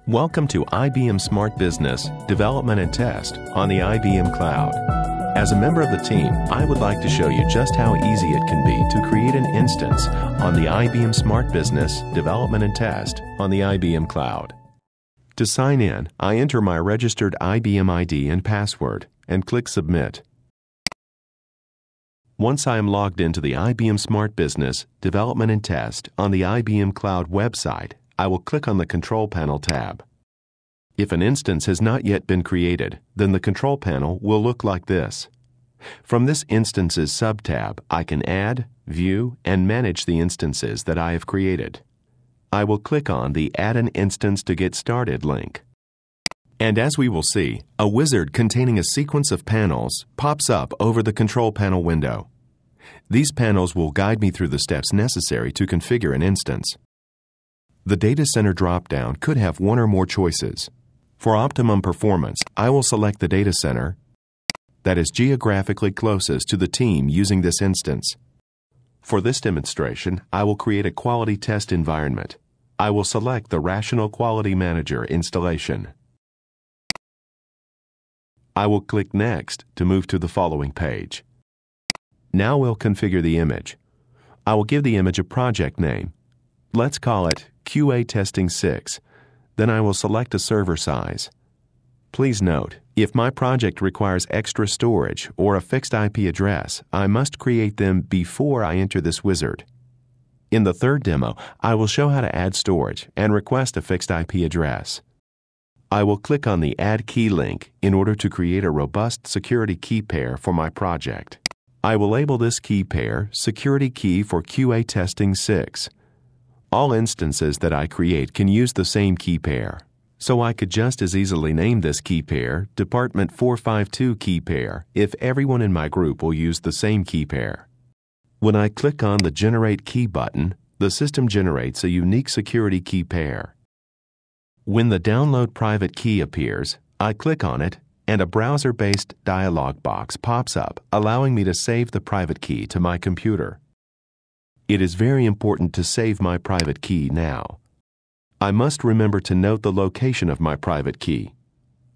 Welcome to IBM Smart Business, Development and Test on the IBM Cloud. As a member of the team, I would like to show you just how easy it can be to create an instance on the IBM Smart Business, Development and Test on the IBM Cloud. To sign in, I enter my registered IBM ID and password and click Submit. Once I am logged into the IBM Smart Business, Development and Test on the IBM Cloud website, I will click on the Control Panel tab. If an instance has not yet been created, then the Control Panel will look like this. From this Instances sub-tab, I can add, view, and manage the instances that I have created. I will click on the Add an Instance to Get Started link. And as we will see, a wizard containing a sequence of panels pops up over the Control Panel window. These panels will guide me through the steps necessary to configure an instance. The Data Center drop-down could have one or more choices. For optimum performance, I will select the data center that is geographically closest to the team using this instance. For this demonstration, I will create a quality test environment. I will select the Rational Quality Manager installation. I will click Next to move to the following page. Now we'll configure the image. I will give the image a project name. Let's call it QA Testing 6. Then I will select a server size. Please note, if my project requires extra storage or a fixed IP address, I must create them before I enter this wizard. In the third demo, I will show how to add storage and request a fixed IP address. I will click on the Add Key link in order to create a robust security key pair for my project. I will label this key pair Security Key for QA Testing 6. All instances that I create can use the same key pair, so I could just as easily name this key pair Department 452 key pair if everyone in my group will use the same key pair. When I click on the Generate Key button, the system generates a unique security key pair. When the Download Private Key appears, I click on it and a browser-based dialog box pops up, allowing me to save the private key to my computer. It is very important to save my private key now. I must remember to note the location of my private key.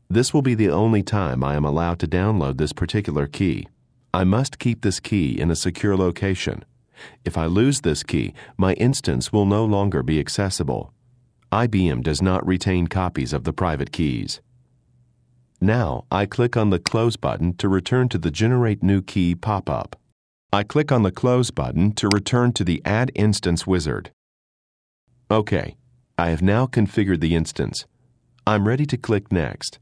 This will be the only time I am allowed to download this particular key. I must keep this key in a secure location. If I lose this key, my instance will no longer be accessible. IBM does not retain copies of the private keys. Now, I click on the Close button to return to the Generate New Key pop-up. I click on the Close button to return to the Add Instance wizard. OK, I have now configured the instance. I'm ready to click Next.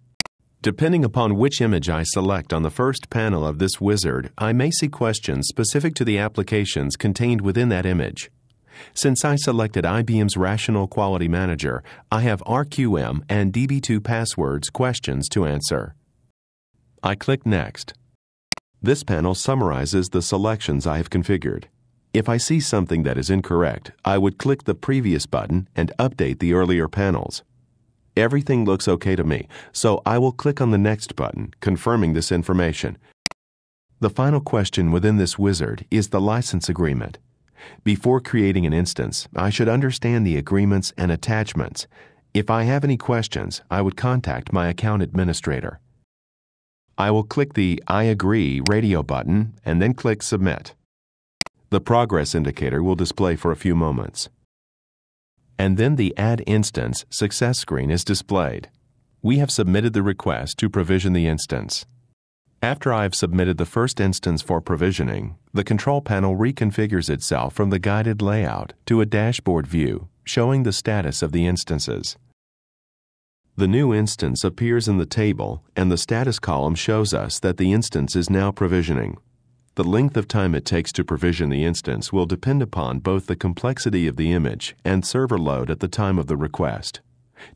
Depending upon which image I select on the first panel of this wizard, I may see questions specific to the applications contained within that image. Since I selected IBM's Rational Quality Manager, I have RQM and DB2 passwords questions to answer. I click Next. This panel summarizes the selections I have configured. If I see something that is incorrect, I would click the previous button and update the earlier panels. Everything looks okay to me, so I will click on the Next button, confirming this information. The final question within this wizard is the license agreement. Before creating an instance, I should understand the agreements and attachments. If I have any questions, I would contact my account administrator. I will click the I agree radio button and then click Submit. The progress indicator will display for a few moments. And then the Add Instance success screen is displayed. We have submitted the request to provision the instance. After I have submitted the first instance for provisioning, the Control Panel reconfigures itself from the guided layout to a dashboard view showing the status of the instances. The new instance appears in the table, and the status column shows us that the instance is now provisioning. The length of time it takes to provision the instance will depend upon both the complexity of the image and server load at the time of the request.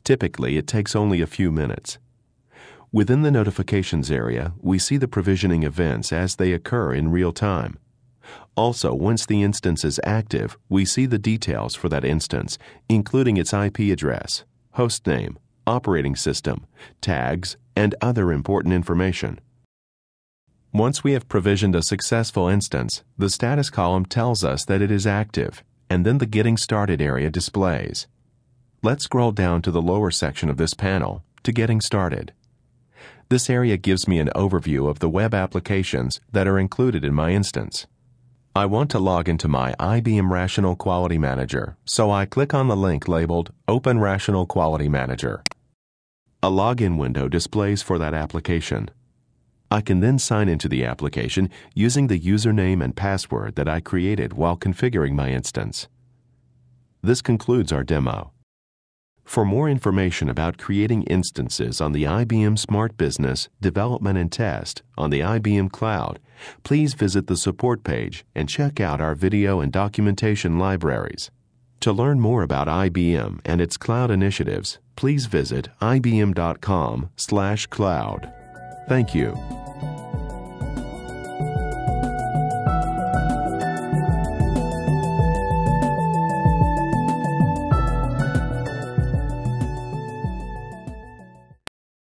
Typically, it takes only a few minutes. Within the Notifications area, we see the provisioning events as they occur in real time. Also, once the instance is active, we see the details for that instance, including its IP address, host name, operating system, tags, and other important information. Once we have provisioned a successful instance, the status column tells us that it is active, and then the Getting Started area displays. let's scroll down to the lower section of this panel to Getting Started. This area gives me an overview of the web applications that are included in my instance. I want to log into my IBM Rational Quality Manager, so I click on the link labeled Open Rational Quality Manager. A login window displays for that application. I can then sign into the application using the username and password that I created while configuring my instance. This concludes our demo. For more information about creating instances on the IBM Smart Business, Development and Test on the IBM Cloud, please visit the support page and check out our video and documentation libraries. To learn more about IBM and its cloud initiatives, please visit ibm.com/cloud. Thank you.